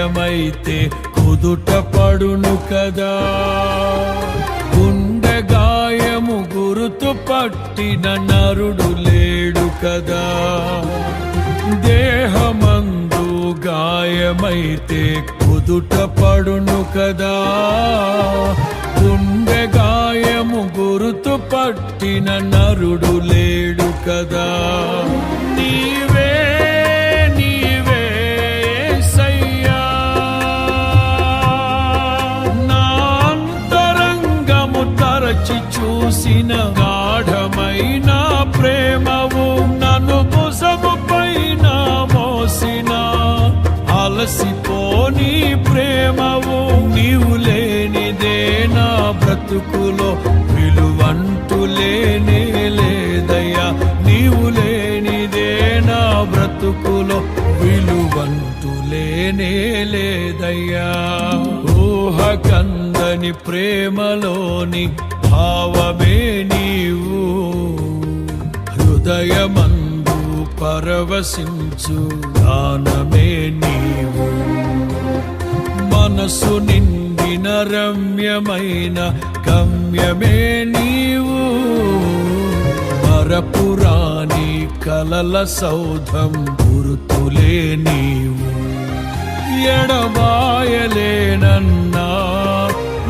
గాయమైతే కుదుట పడును కదా. గుండె గాయము గురుతు పట్టిన నరుడు లేడు కదా. దేహమందు గాయమైతే కుదుట పడును కదా. గుండె గాయము గురుతు పట్టిన నరుడు లేడు కదా. నీవే నీవే యేసయ్యా, నా అంతరంగము తరచి చూసిన గాఢమైన ప్రేమవు, నన్ను భుజము పైన మోసిన అలసిపోని ప్రేమవు. నీవు లేనిదే నా బ్రతుకులో విలువంటూ లేనే లేదయ్యా. నీవు లేనిదే నా బ్రతుకులో విలువంటూ లేనే లేదయ్యా. ఊహ కందని ప్రేమలోని భావమే నీవు, హృదయమందు పరవశించు గానమే నీవు. మనసు నిండిన రమ్యమైన గమ్యమే నీవు, మరపురాని కలల సౌధం గురుతులే నీవు. ఎడబాయలేనన్నా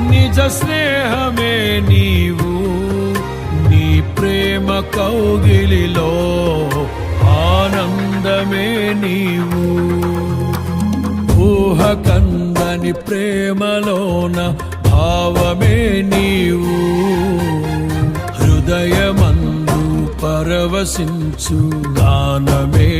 నిజ స్నేహమే నీవు, నీ ప్రేమ కౌగిలిలో ఆనందమే నీవు. ఊహ కందని ప్రేమలోన భావమే నీవు, హృదయమందు పరవశించు గానమే